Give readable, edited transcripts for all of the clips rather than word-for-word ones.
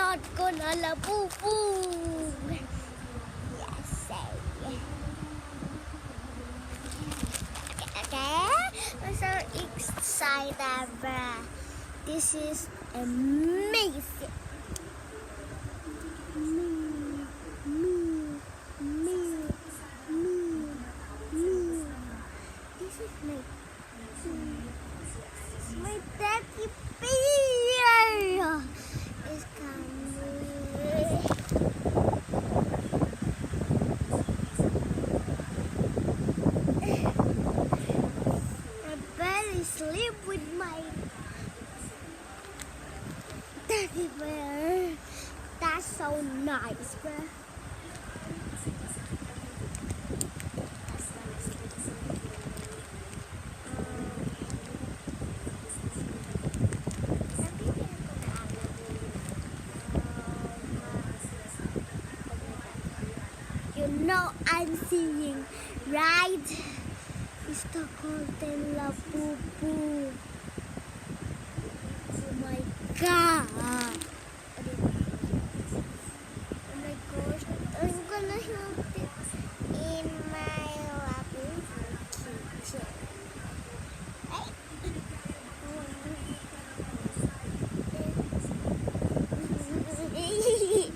Pinapanood ko na Labubu. Yes, say. Okay? I'm so excited, bruh. This is amazing. This is my daddy bear is coming. I barely sleep with my daddy bear. That's so nice, bruh. You know I'm seeing, right? It's the golden Labubu. Oh my god. Oh my gosh. I'm gonna help it in my Labubu kitchen. Hey.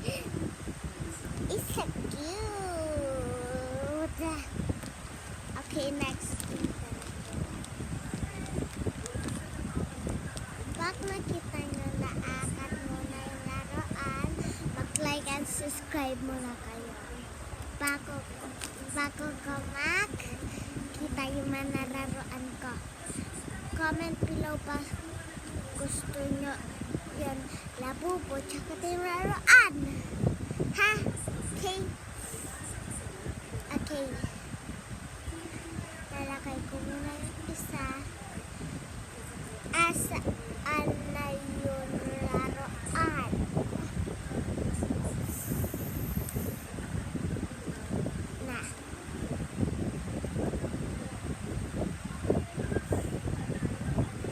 It's so cute. Okay, next. Pag nakita nyo na akat muna yung laruan, mag-like and subscribe muna kayo. Bago ko kita yung mga laruan ko. Comment below pa gusto nyo yun Labubu tsaka yung laruan. Ha? Okay? Okay. Lalakay ko muna yung isa. Asaan na yung laruan? Na.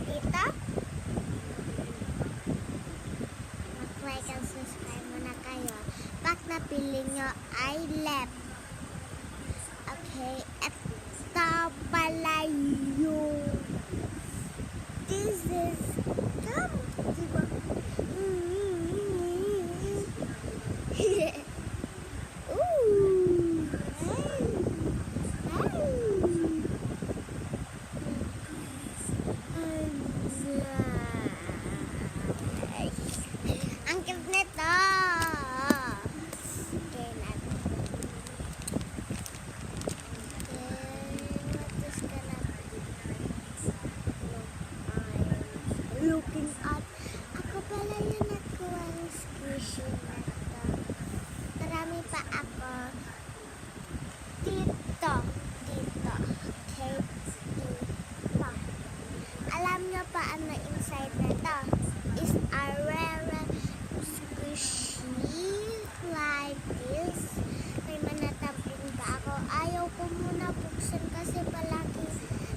Dito? Mag-like and subscribe muna kayo. Pag napili nyo ay left. Okay, ito pala yung this is diba? Ooh. Ang cute nito. Looking at ako pala yung nakuha ng squishy na to. Marami pa ako dito. Okay, dito. Alam nyo pa ano inside na to? Is a rare squishy like this. May manatamping pa ako. Ayaw ko muna buksan kasi palagi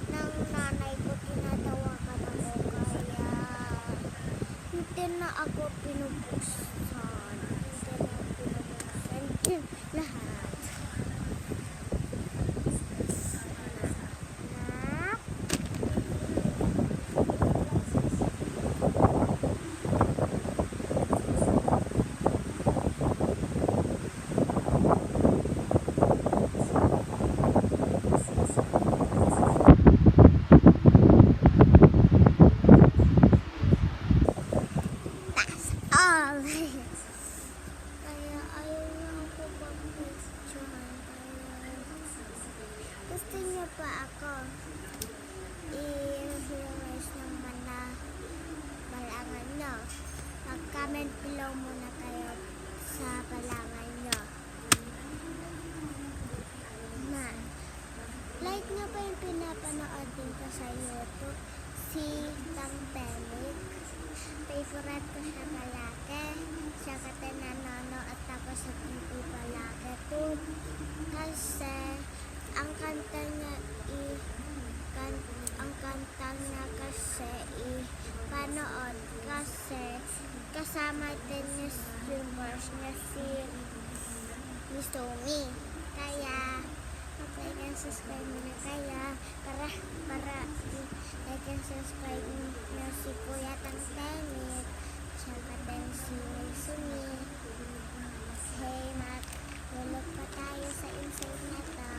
ng nanay ko tinatawakan ako. Hindi na ako pinubuksan. Lahat. Kaya ayaw na ako mag-picturean. Gusto niyo pa ako i-reviews ng mga balangan nyo. Mag-comment below muna kayo sa balangan nyo. Like nyo pa yung pinapanood din ko sa YouTube. Si Tang Pelik. Favorite ko siya palagi. Siya kata nanonood ako sa TV palagi. Kasi ang kanta niya ang kantang na kasi ipanood kasi kasama din yung streamers na si Miss Tommy. Kaya, mag-like and subscribe mo na kaya para like and subscribe na si Kuya Tangtenik tsaka din si Sumi. Okay, maglulog pa tayo sa inside na to.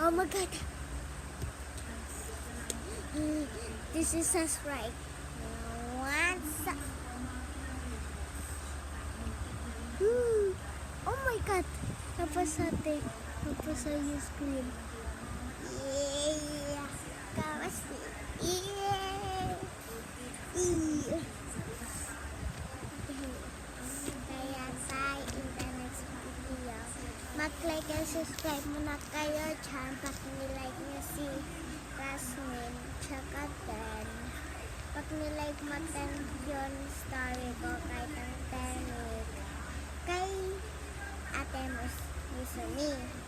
Oh my god! This is subscribe. Once. Oh my god! Napasate. Napasa yung screen. Yeah! Kawas. Yeah! Yeah! Kaya tayo in the next video. Mag-like and subscribe muna kayo dyan. Pag nilike nyo si Rasmin, tsaka din. Pag nilike mo din yung story ko kay Tangtenik, kay Ate Musumi.